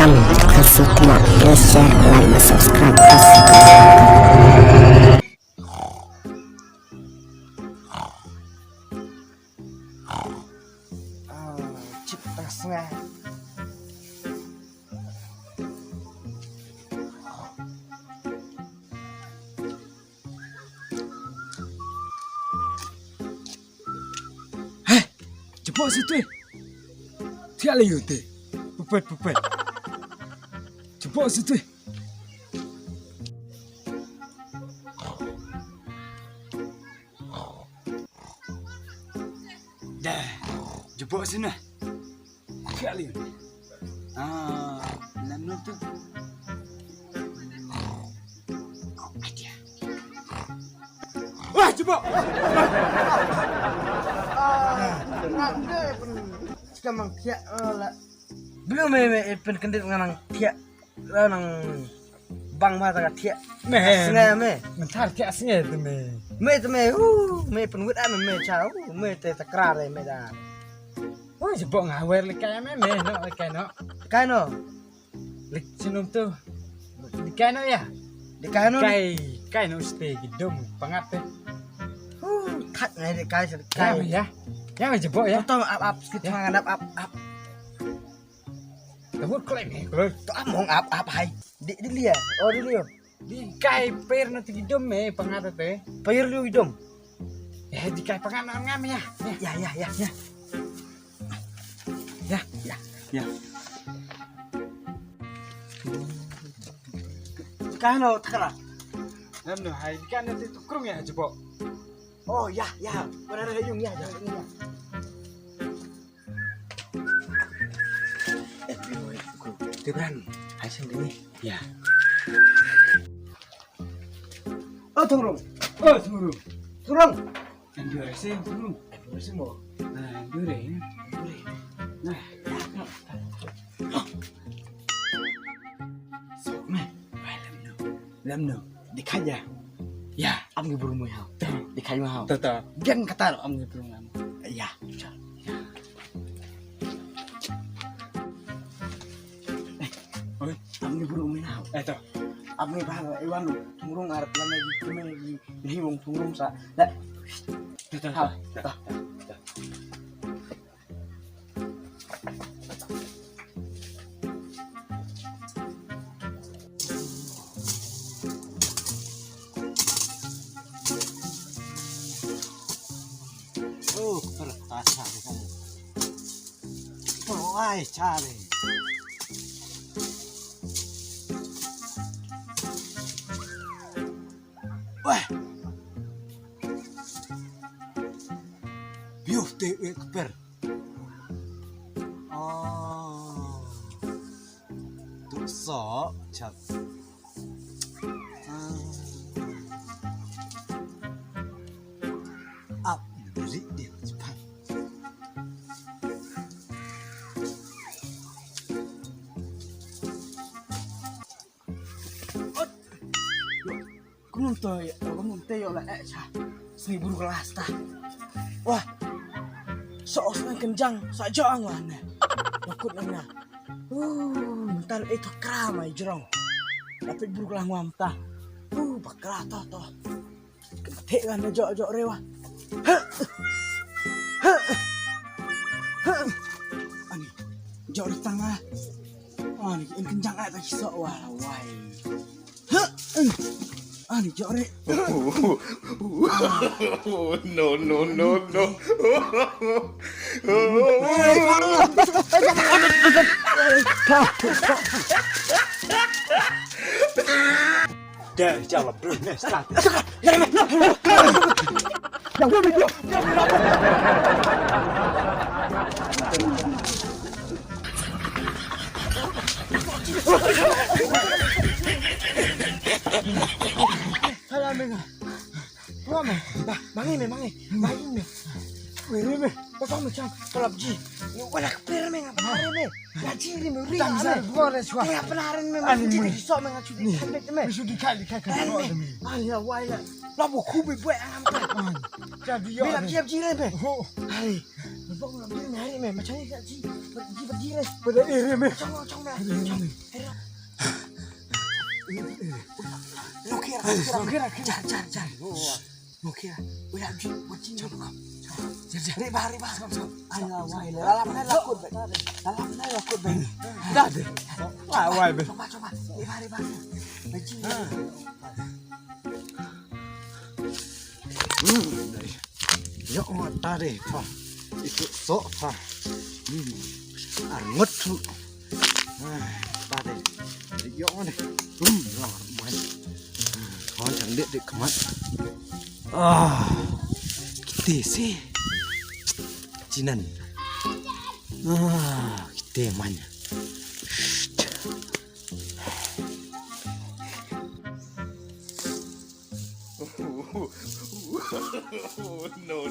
welcome ke Sukma. Please share, like, and subscribe. Cipta setengah. Jepok situ. Tiap layu tu. Pupet. Jepok situ. Dah. Jepok sana. Tiap layu. Lalu tu. Wah, jepok. Sekarang tiap lah. Belum pen kendit nganang tiap lah nang bang mata kat tiap. Sengai me. Mentar tiap sengai tu me. Me tu me. Me pen wit am me chau. Me te takrar me dah. Wah, jepok ngawer likai me no likai no. Kano. Lik sinum tu. Likai no ya. Di kano. Kai no stay gidom pangat te. Kat ngai di kai Kai ya. Ya me jepok ya. Tong up sikit mangan up. Tebut klaim ni. Kalau Tu among up hai. Di dia. Oh di dia. di kai per nanti gidom me pangat te. Payur liu hidung. Di kai pangat ngam ya. Ya. Kano takra. Nam hai kan nanti tukrung ya jepok. Oh ya. Benar hidung ya. Tibran, hai sendiri. Ya. Oh turun. Turung. Kan dure sih turung. Semua. Nah, dure ya. Nah, So me. Lam no. Di kaja. ya. Am ngi burung mo hao. Di kaja hao. Tata. Gen kata am ngi burung am. Ya. Oi, Am ngi burung mo hao. to. Am ngi bahang iwan lu. Tumurung arep lan lagi kime di wong tumurung sa. Dak. Tata. Oh, pertasa di sana. Oh, ai cari. Wah. Biuf te ekper. Oh. Tu so chat. Up dari dia cepat. Kamu tayo lah sa 1000 kelas ta. Wah. Soos ng kenjang sa joang wana. Nakut na. Mental itu kramay jerong. Tapi buru kelas ngam ta. Bakra to. Kete kan jo rewa. Ani jo di tengah. Ani kenjang ada kiso wai. Ani jore. No. Dah jalan bro. Nah, sekarang. Salah menga. Puame. Mangi me. Wiri me. Pasang macam pelabji. Wala kepir me ngapare me. Ngaji ni me ri. Tangsa boleh suah. Ya penaran me. Ani me. Jadi sok me ngaji di kamet me. Bisu dikali kan. Ani ya wala. Labu kubi buat angam Jadi ya. Bila kiap jire me. Oh. Hai. Bang nak beli hari me macam ni ngaji. Pergi res. Pada iri meh. Cong dah. Lo kira. Jar. Lo kira. Udah pergi. Bocin. Jar. Riba. Alah, wah, dalam lakut. Dah deh. Wah, be. Coba. Riba. Bocin. Yo tare pa. Itu sok pa. Ngot tu. Tare. Yo ne. Man. Kon chẳng điện được mất. Kita sih. Jinan. Kita mana? No.